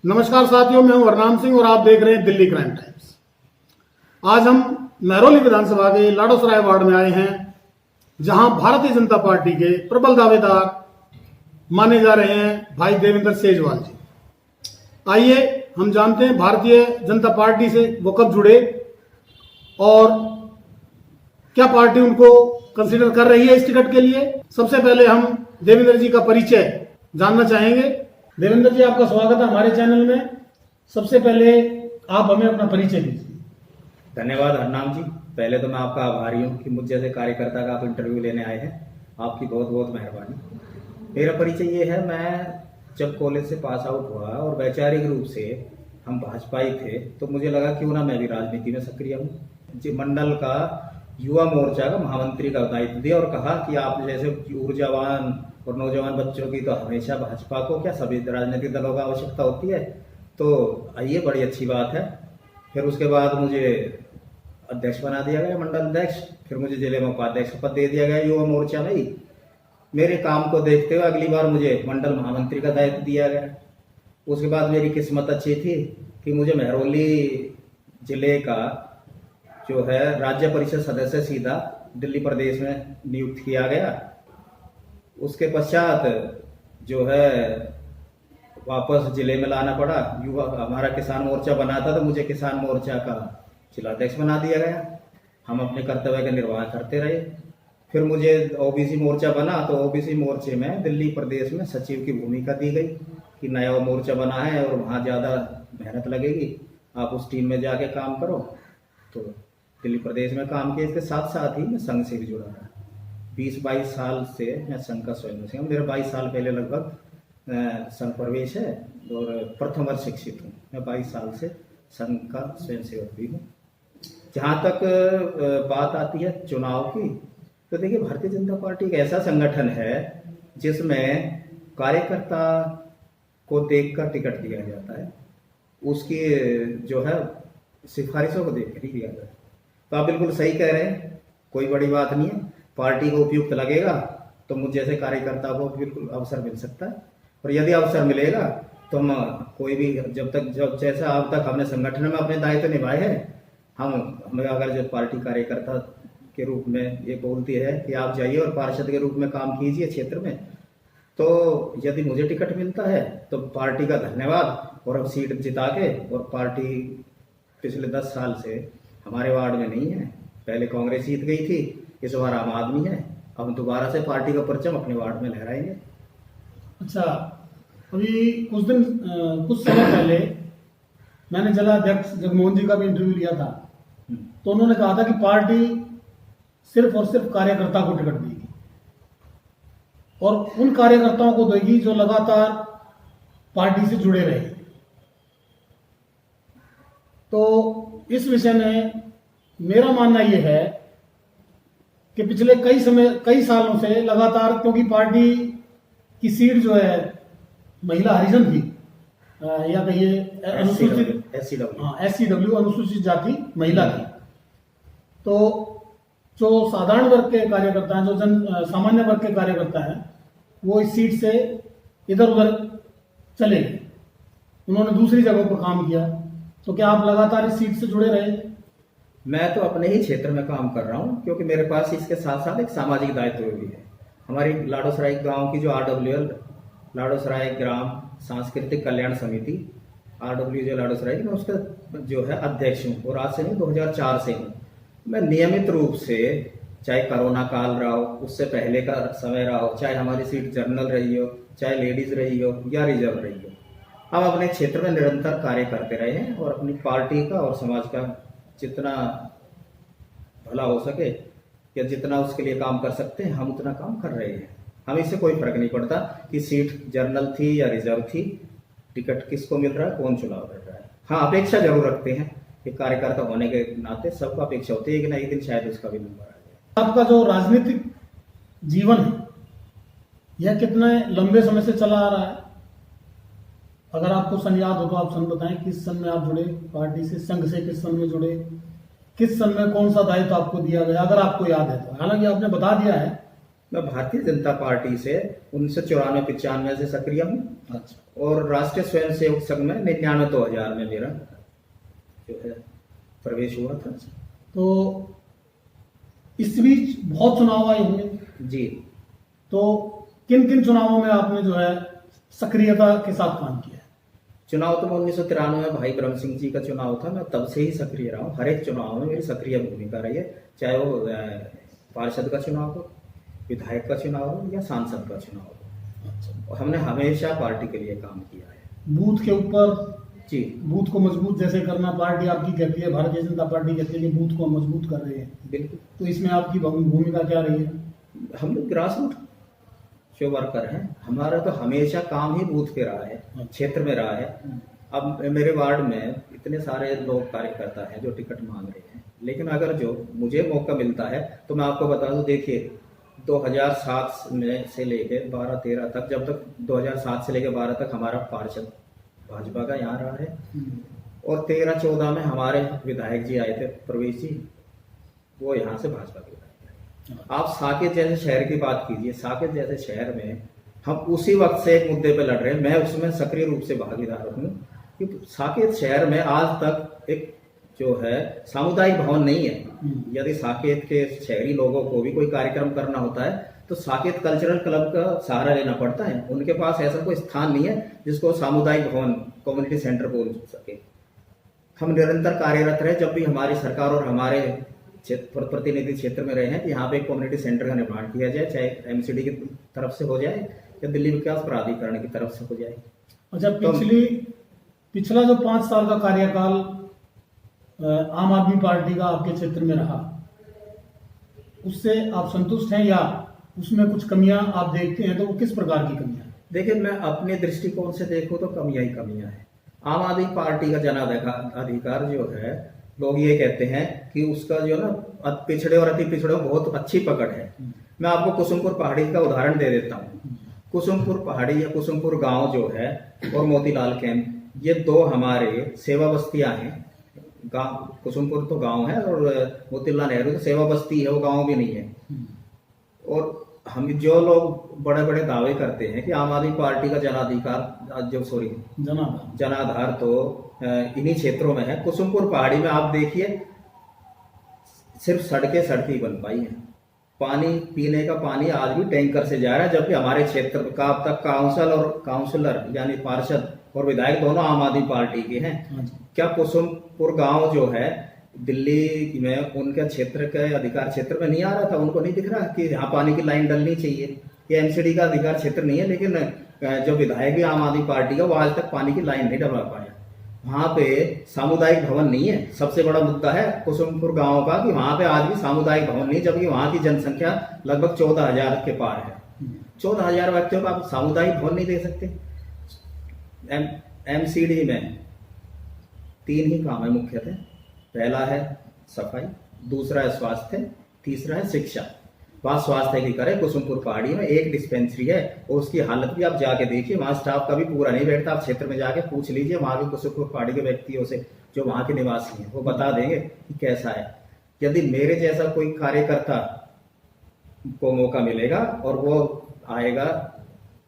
नमस्कार साथियों, मैं हूं हरनाम सिंह और आप देख रहे हैं दिल्ली क्राइम टाइम्स। आज हम महरौली विधानसभा के लाडोसराय वार्ड में आए हैं, जहां भारतीय जनता पार्टी के प्रबल दावेदार माने जा रहे हैं भाई देवेंद्र सेजवाल जी। आइए हम जानते हैं भारतीय जनता पार्टी से वो कब जुड़े और क्या पार्टी उनको कंसीडर कर रही है इस टिकट के लिए। सबसे पहले हम देवेंद्र जी का परिचय जानना चाहेंगे। देवेंद्र जी, आपका स्वागत है हमारे चैनल में। सबसे पहले आप हमें अपना परिचय दीजिए। धन्यवाद हरनाम जी। पहले तो मैं आपका आभारी हूँ कि मुझ जैसे कार्यकर्ता का आप इंटरव्यू लेने आए हैं। आपकी बहुत बहुत मेहरबानी। मेरा परिचय ये है, मैं जब कॉलेज से पास आउट हुआ और वैचारिक रूप से हम भाजपाई थे, तो मुझे लगा क्यों ना मैं भी राजनीति में सक्रिय हूँ। जी, मंडल का युवा मोर्चा का महामंत्री का दायित्व दिया और कहा कि आप जैसे ऊर्जावान और नौजवान बच्चों की तो हमेशा भाजपा को क्या सभी राजनीतिक दलों का आवश्यकता होती है, तो आइए बड़ी अच्छी बात है। फिर उसके बाद मुझे अध्यक्ष बना दिया गया, मंडल अध्यक्ष। फिर मुझे जिले में उपाध्यक्ष पद दे दिया गया युवा मोर्चा में ही। मेरे काम को देखते हुए अगली बार मुझे मंडल महामंत्री का दायित्व दिया गया। उसके बाद मेरी किस्मत अच्छी थी कि मुझे महरौली जिले का जो है राज्य परिषद सदस्य सीधा दिल्ली प्रदेश में नियुक्त किया गया। उसके पश्चात जो है वापस जिले में लाना पड़ा। युवा हमारा किसान मोर्चा बना था, तो मुझे किसान मोर्चा का जिलाध्यक्ष बना दिया गया। हम अपने कर्तव्य का निर्वाह करते रहे। फिर मुझे ओबीसी मोर्चा बना, तो ओबीसी मोर्चे में दिल्ली प्रदेश में सचिव की भूमिका दी गई कि नया मोर्चा बना है और वहाँ ज़्यादा मेहनत लगेगी, आप उस टीम में जाके काम करो। तो दिल्ली प्रदेश में काम किया। इसके साथ साथ ही मैं संघ से भी जुड़ा रहा। 20-22 साल से मैं संघ का स्वयं हूँ। मेरा 22 साल पहले लगभग संघ प्रवेश है और प्रथम वर्ष शिक्षित हूँ। मैं 22 साल से संघ का स्वयं सेवक भी हूँ। जहाँ तक बात आती है चुनाव की, तो देखिए भारतीय जनता पार्टी एक ऐसा संगठन है जिसमें कार्यकर्ता को देखकर टिकट दिया जाता है, उसकी जो है सिफारिशों को देख कर ही दिया जाता है। तो आप बिल्कुल सही कह रहे हैं, कोई बड़ी बात नहीं है। पार्टी को उपयुक्त लगेगा तो मुझ जैसे कार्यकर्ता को बिल्कुल अवसर मिल सकता है, और यदि अवसर मिलेगा तो हम कोई भी जब जैसा अब तक हमने संगठन में अपने दायित्व निभाए हैं, हमें अगर जब पार्टी कार्यकर्ता के रूप में ये बोलती है कि आप जाइए और पार्षद के रूप में काम कीजिए क्षेत्र में, तो यदि मुझे टिकट मिलता है तो पार्टी का धन्यवाद। और अब सीट जिता के, और पार्टी पिछले 10 साल से हमारे वार्ड में नहीं है। पहले कांग्रेस जीत गई थी, इस बार आम आदमी है। अब दोबारा से पार्टी का परचम अपने वार्ड में लहराएंगे। अच्छा, अभी कुछ समय पहले मैंने जिला अध्यक्ष जगमोहन जी का भी इंटरव्यू लिया था, तो उन्होंने कहा था कि पार्टी सिर्फ और सिर्फ कार्यकर्ता को टिकट देगी और उन कार्यकर्ताओं को देगी जो लगातार पार्टी से जुड़े रहे। तो इस विषय में मेरा मानना यह है कि पिछले कई सालों से लगातार, क्योंकि पार्टी की सीट जो है महिला हरिजन थी, या कहिए अनुसूचित SCW अनुसूचित जाति महिला थी, तो जो साधारण वर्ग के कार्यकर्ता हैं, जो सामान्य वर्ग के कार्यकर्ता हैं, वो इस सीट से इधर उधर चले गए। उन्होंने दूसरी जगहों पर काम किया। तो क्या आप लगातार इस सीट से जुड़े रहे? मैं तो अपने ही क्षेत्र में काम कर रहा हूँ, क्योंकि मेरे पास इसके साथ साथ एक सामाजिक दायित्व भी है। हमारी लाडोसराय गांव की जो RWL लाडोसराय ग्राम सांस्कृतिक कल्याण समिति RW जो लाडोसराय, मैं उसका जो है अध्यक्ष हूँ और आज से नहीं 2004 से हूँ। मैं नियमित रूप से, चाहे कोरोना काल रहा हो, उससे पहले का समय रहा हो, चाहे हमारी सीट जनरल रही हो, चाहे लेडीज रही हो या रिजर्व रही हो, हम अपने क्षेत्र में निरंतर कार्य करते रहे हैं और अपनी पार्टी का और समाज का जितना भला हो सके या जितना उसके लिए काम कर सकते हैं, हम उतना काम कर रहे हैं। हमें इससे कोई फर्क नहीं पड़ता कि सीट जनरल थी या रिजर्व थी, टिकट किसको मिल रहा है, कौन चुनाव लड़ रहा है। हाँ, अपेक्षा जरूर रखते हैं कि कार्यकर्ता होने के नाते सबको अपेक्षा होती है कि ना एक दिन शायद उसका भी नंबर आ जाए। आपका जो राजनीतिक जीवन है, यह कितने लंबे समय से चला आ रहा है? अगर आपको सन याद हो तो आप सन बताएं, किस सन में आप जुड़े पार्टी से, संघ से किस सन में जुड़े, किस सन में कौन सा दायित्व आपको दिया गया, अगर आपको याद है तो। हालांकि आपने बता दिया है मैं भारतीय जनता पार्टी से 1994-95 से सक्रिय हूँ अच्छा। और राष्ट्रीय स्वयंसेवक संघ में 99-2000 में मेरा जो है प्रवेश हुआ था। तो इस बीच बहुत चुनाव आए होंगे, जी, तो किन किन चुनावों में आपने जो है सक्रियता के साथ काम किया है? चुनाव तो मैं 1993 में भाई ब्रह्म सिंह जी का चुनाव था, मैं तब से ही सक्रिय रहा हूँ। हर एक चुनाव में मेरी सक्रिय भूमिका रही है, चाहे वो पार्षद का चुनाव हो, विधायक का चुनाव हो या सांसद का चुनाव हो। अच्छा। और हमने हमेशा पार्टी के लिए काम किया है। बूथ के ऊपर, जी, बूथ को मजबूत जैसे करना पार्टी आपकी कहती है, भारतीय जनता पार्टी कहती है कि बूथ को हम मजबूत कर रहे हैं, बिल्कुल। तो इसमें आपकी भूमिका क्या रही है? हम लोग ग्रास रूट जो वर्कर हैं, हमारा तो हमेशा काम ही बूथ पे रहा है, क्षेत्र में रहा है। अब मेरे वार्ड में इतने सारे लोग कार्यकर्ता हैं जो टिकट मांग रहे हैं, लेकिन अगर जो मुझे मौका मिलता है तो मैं आपको बता दूं, देखिए 2007 में से लेके 12-13 तक, जब तक 2007 से लेके 12 तक हमारा पार्षद भाजपा का यहाँ रहा है, और 13-14 में हमारे विधायक जी आए थे, प्रवेश जी, वो यहाँ से भाजपा के विधायक। आप साकेत जैसे शहर की बात कीजिए, साकेत जैसे शहर में हम उसी वक्त से एक मुद्दे पे लड़ रहे हैं, मैं उसमें सक्रिय रूप से भागीदार हूँ कि साकेत शहर में आज तक एक जो है सामुदायिक भवन नहीं है। यदि साकेत के शहरी लोगों को भी कोई कार्यक्रम करना होता है तो साकेत कल्चरल क्लब का सहारा लेना पड़ता है, उनके पास ऐसा कोई स्थान नहीं है जिसको सामुदायिक भवन, कम्युनिटी सेंटर बोल सके। हम निरंतर कार्यरत रहे, जब भी हमारी सरकार और हमारे प्रतिनिधि क्षेत्र में रहे हैं कि यहाँ पे एक कम्युनिटी सेंटर का निर्माण किया जाए, चाहे एमसीडी की तरफ से हो जाए या दिल्ली विकास प्राधिकरण की तरफ से हो जाए। अच्छा, पिछला जो 5 साल का कार्यकाल आम आदमी पार्टी का आपके क्षेत्र में रहा, उससे आप संतुष्ट हैं या उसमें कुछ कमियां आप देखते हैं, तो वो किस प्रकार की कमियां? देखिए, मैं अपने दृष्टिकोण से देखूं तो कमियां ही कमियां हैं। आम आदमी पार्टी का जनाधिकार जो है, लोग ये कहते हैं कि उसका जो ना पिछड़े और अति पिछड़े बहुत अच्छी पकड़ है। मैं आपको कुसुमपुर पहाड़ी का उदाहरण दे देता हूँ। कुसुमपुर पहाड़ी या कुसुमपुर गांव जो है और मोतीलाल कैंप, ये दो हमारे सेवा बस्तियां हैं। गांव कुसुमपुर तो गांव है और मोतीलाल नेहरू तो सेवा बस्ती है, वो गांव भी नहीं है। और हम जो लोग बड़े बड़े दावे करते हैं कि आम आदमी पार्टी का जनाधार तो इन्हीं क्षेत्रों में है। कुसुमपुर पहाड़ी में आप देखिए, सिर्फ सड़कें बन पाई हैं, पानी पीने का पानी आज भी टैंकर से जा रहा है, जबकि हमारे क्षेत्र का अब तक काउंसलर यानी पार्षद और विधायक दोनों आम आदमी पार्टी के हैं। क्या कुसुमपुर गांव जो है दिल्ली में उनके क्षेत्र के अधिकार क्षेत्र में नहीं आ रहा था? उनको नहीं दिख रहा कि यहाँ पानी की लाइन डलनी चाहिए? ये एमसीडी का अधिकार क्षेत्र नहीं है, लेकिन जो विधायक है आम आदमी पार्टी का, वो आज तक पानी की लाइन नहीं डलवा पाया। वहां पे सामुदायिक भवन नहीं है। सबसे बड़ा मुद्दा है कुसुमपुर गांव का कि वहां पे आज भी सामुदायिक भवन नहीं, जबकि वहां की जनसंख्या लगभग 14,000 के पार है। 14,000 व्यक्तियों का आप सामुदायिक भवन नहीं दे सकते। एमसीडी में 3 ही काम है मुख्यतः। पहला है सफाई, दूसरा है स्वास्थ्य, तीसरा है शिक्षा। बात स्वास्थ्य की करें, कुसुमपुर पहाड़ी में एक डिस्पेंसरी है और उसकी हालत भी आप जाके देखिए, वहां स्टाफ का भी पूरा नहीं बैठता। आप क्षेत्र में जाके पूछ लीजिए वहां के कुसुमपुर पहाड़ी के व्यक्तियों से जो वहां के निवासी हैं, वो बता देंगे कि कैसा है। यदि मेरे जैसा कोई कार्यकर्ता को मौका मिलेगा और वो आएगा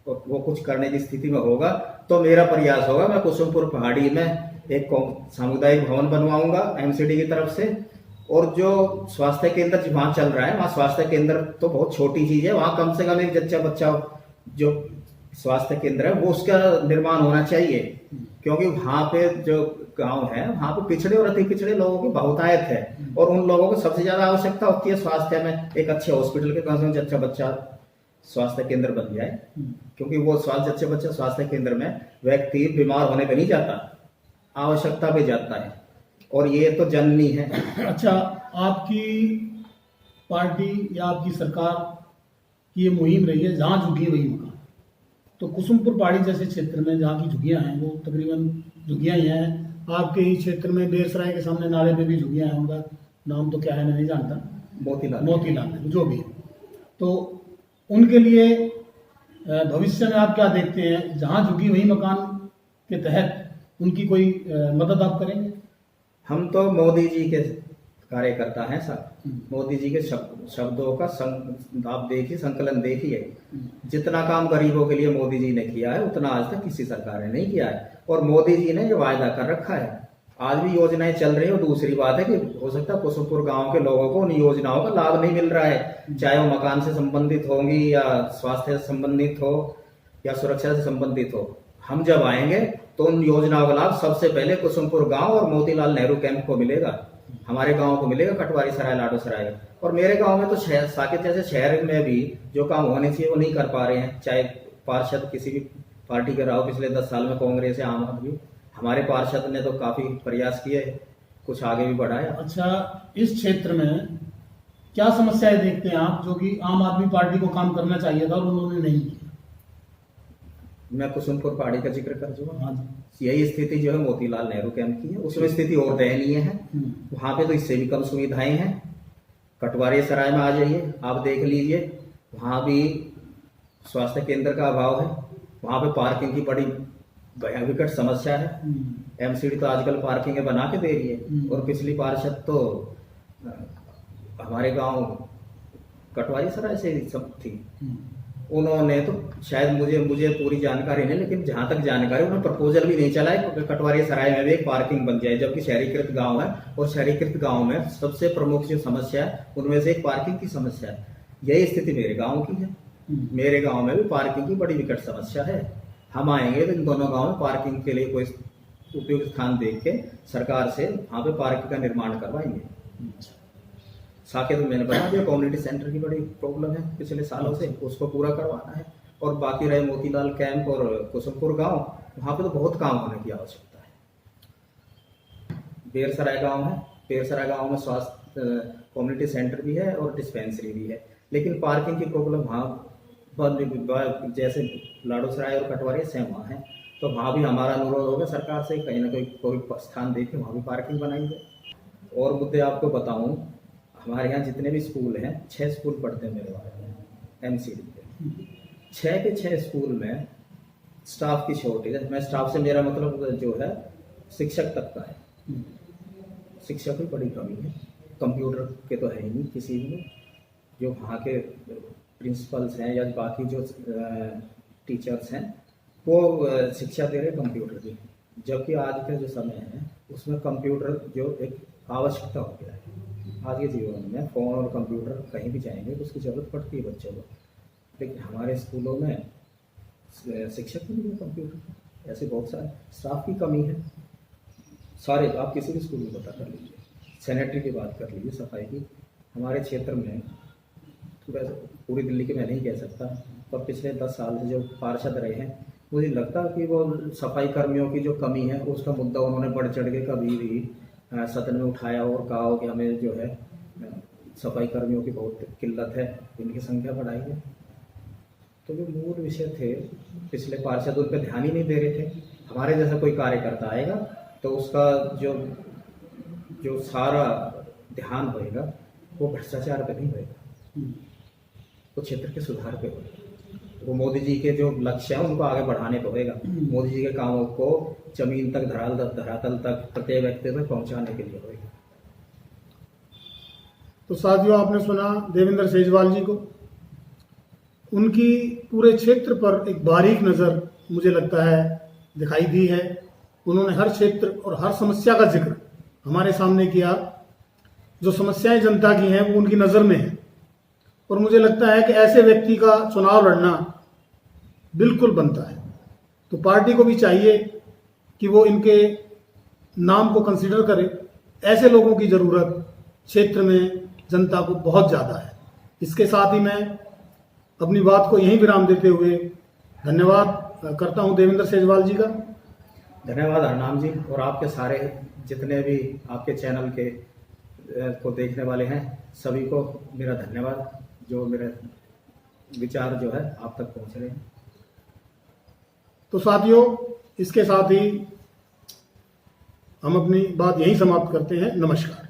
और वो कुछ करने की स्थिति में होगा, तो मेरा प्रयास होगा, मैं कुसुमपुर पहाड़ी में एक सामुदायिक भवन बनवाऊंगा एमसीडी की तरफ से। और जो स्वास्थ्य केंद्र वहां चल रहा है, वहां स्वास्थ्य केंद्र तो बहुत छोटी चीज है, वहां कम से कम एक जच्चा बच्चा जो स्वास्थ्य केंद्र है वो उसका निर्माण होना चाहिए। क्योंकि वहां पे जो गांव है वहां पे पिछड़े और अति पिछड़े लोगों की बहुतायत है और उन लोगों को सबसे ज्यादा आवश्यकता होती है स्वास्थ्य में एक अच्छे हॉस्पिटल के, कम से कम जच्चा बच्चा स्वास्थ्य केंद्र बन जाए। क्योंकि वो जच्चा बच्चा स्वास्थ्य केंद्र में व्यक्ति बीमार होने पर नहीं जाता, आवश्यकता पे जाता है, और ये तो जननी है। अच्छा, आपकी पार्टी या आपकी सरकार की ये मुहिम रही है जहाँ झुकी वही मकान, तो कुसुमपुर पहाड़ी जैसे क्षेत्र में जहाँ की झुग्गियाँ हैं वो तकरीबन झुग्गियाँ ही हैं। आपके ही क्षेत्र में बेरसराय के सामने नाले पे भी झुग्गियाँ हैं, उनका नाम तो क्या है मैं नहीं जानता, मोतीलाल जो भी है। तो उनके लिए भविष्य में आप क्या देखते हैं, जहाँ झुकी वही मकान के तहत उनकी कोई मदद आप करेंगे? हम तो मोदी जी के कार्यकर्ता हैं सब। मोदी जी के शब्दों का आप देखिए, संकलन देखिए। जितना काम गरीबों के लिए मोदी जी ने किया है उतना आज तक किसी सरकार ने नहीं किया है। और मोदी जी ने जो वायदा कर रखा है, आज भी योजनाएं चल रही है। और दूसरी बात है कि हो सकता है कुसुमपुर गांव के लोगों को उन योजनाओं का लाभ नहीं मिल रहा है, चाहे वो मकान से संबंधित होंगी या स्वास्थ्य से संबंधित हो या सुरक्षा से संबंधित हो। हम जब आएंगे तो उन योजनाओं का लाभ सबसे पहले कुसुमपुर गांव और मोतीलाल नेहरू कैंप को मिलेगा, हमारे गांव को मिलेगा, कटवारी सराय, लाडो सराय। और मेरे गांव में तो साकेत जैसे शहर में भी जो काम होने चाहिए वो नहीं कर पा रहे हैं। चाहे पार्षद किसी भी पार्टी के रहो, पिछले 10 साल में कांग्रेस या आम आदमी, हमारे पार्षद ने तो काफी प्रयास किए, कुछ आगे भी बढ़ाया। अच्छा, इस क्षेत्र में क्या समस्याएं देखते हैं आप जो कि आम आदमी पार्टी को काम करना चाहिए था और उन्होंने नहीं किया? मैं कुसुमपुर पहाड़ी का जिक्र कर दूंगा। हाँ जी। यही स्थिति जो है मोतीलाल नेहरू कैंप की है, उसमें स्थिति और दयनीय है। वहां पे तो इससे भी कम सुविधाएं हैं। कटवारी सराय में आ जाइए, आप देख लीजिए, वहां भी स्वास्थ्य केंद्र का अभाव है। वहां पे पार्किंग की बड़ी विकट समस्या है। एमसीडी तो आजकल पार्किंग बना के दे रही है। और पिछली पार्षद तो हमारे गांव कटवारी सराय से सब थी, उन्होंने तो शायद मुझे पूरी जानकारी नहीं, लेकिन जहां तक जानकारी, उन्होंने प्रपोजल भी नहीं चला है कटवारी सराय में भी एक पार्किंग बन जाए, जबकि शहरीकृत गांव है। और शहरीकृत गांव में सबसे प्रमुख जो समस्या है उनमें से एक पार्किंग की समस्या है। यही स्थिति मेरे गांव की है। मेरे गांव में भी पार्किंग की बड़ी विकट समस्या है। हम आएंगे तो इन दोनों गांव में पार्किंग के लिए कोई उपयुक्त स्थान देख के सरकार से वहां पे पार्किंग का निर्माण करवाएंगे। साकेत मैंने बता दिया, कम्युनिटी सेंटर की बड़ी प्रॉब्लम है पिछले सालों से, उसको पूरा करवाना है। और बाकी रहे मोतीलाल कैंप और कुसुमपुर गांव, वहां पे तो बहुत काम होने की आवश्यकता है। बेरसराय गांव है, बेरसराय गांव में स्वास्थ्य कम्युनिटी सेंटर भी है और डिस्पेंसरी भी है, लेकिन पार्किंग की प्रॉब्लम वहाँ जैसे लाडो सराय और कटवारी सेम वहाँ है। तो वहाँ भी हमारा अनुरोध होगा सरकार से, कहीं ना कहीं कोई स्थान देखे वहाँ भी पार्किंग बनाई जाए। और मुद्दे आपको बताऊँ, हमारे यहाँ जितने भी स्कूल हैं, 6 स्कूल पढ़ते हैं मेरे वाले में एमसीडी पे। 6 के 6 स्कूल में स्टाफ की शॉर्टेज है। मैं स्टाफ से मेरा मतलब जो है शिक्षक तक का है। शिक्षक की बड़ी कमी है। कंप्यूटर के तो है ही नहीं किसी में। जो वहाँ के प्रिंसिपल्स हैं या बाकी जो टीचर्स हैं वो शिक्षा दे रहे कंप्यूटर की, जबकि आज का जो समय है उसमें कंप्यूटर जो एक आवश्यकता हो गया है। आज के जीवन में फ़ोन और कंप्यूटर कहीं भी जाएंगे तो उसकी ज़रूरत पड़ती है बच्चों को, लेकिन हमारे स्कूलों में शिक्षक नहीं है कंप्यूटर। ऐसे बहुत सारे स्टाफ की कमी है। सारे आप किसी भी स्कूल में पता कर लीजिए। सैनिटरी की बात कर लीजिए, सफाई की। हमारे क्षेत्र में पूरी दिल्ली के मैं नहीं कह सकता, पर पिछले 10 साल से जो पार्षद रहे हैं, मुझे लगता है कि वो सफाई कर्मियों की जो कमी है उसका मुद्दा उन्होंने बढ़ चढ़ के कभी भी सदन में उठाया और कहा हो कि हमें जो है सफाई कर्मियों की बहुत किल्लत है, इनकी संख्या बढ़ाई है। तो जो मूल विषय थे पिछले पार्षद उन पर ध्यान ही नहीं दे रहे थे। हमारे जैसा कोई कार्यकर्ता आएगा तो उसका जो सारा ध्यान होएगा वो भ्रष्टाचार पे नहीं होएगा, वो क्षेत्र के सुधार पे होगा। वो मोदी जी के जो लक्ष्य है उनको आगे बढ़ाने पे होएगा। मोदी जी के कामों को जमीन तक, धरातल तक, प्रत्येक व्यक्ति तक पहुंचाने के लिए होएगा। तो साथियों, आपने सुना देवेंद्र सेजवाल जी को। उनकी पूरे क्षेत्र पर एक बारीक नज़र मुझे लगता है दिखाई दी है। उन्होंने हर क्षेत्र और हर समस्या का जिक्र हमारे सामने किया। जो समस्याएं जनता की हैं वो उनकी नज़र में है, और मुझे लगता है कि ऐसे व्यक्ति का चुनाव लड़ना बिल्कुल बनता है। तो पार्टी को भी चाहिए कि वो इनके नाम को कंसीडर करे। ऐसे लोगों की ज़रूरत क्षेत्र में जनता को बहुत ज़्यादा है। इसके साथ ही मैं अपनी बात को यहीं विराम देते हुए धन्यवाद करता हूं देवेंद्र सेजवाल जी का। धन्यवाद हरनाम जी, और आपके सारे जितने भी आपके चैनल के को देखने वाले हैं सभी को मेरा धन्यवाद, जो मेरे विचार जो है आप तक पहुंच रहे हैं। तो साथियों, इसके साथ ही हम अपनी बात यहीं समाप्त करते हैं। नमस्कार।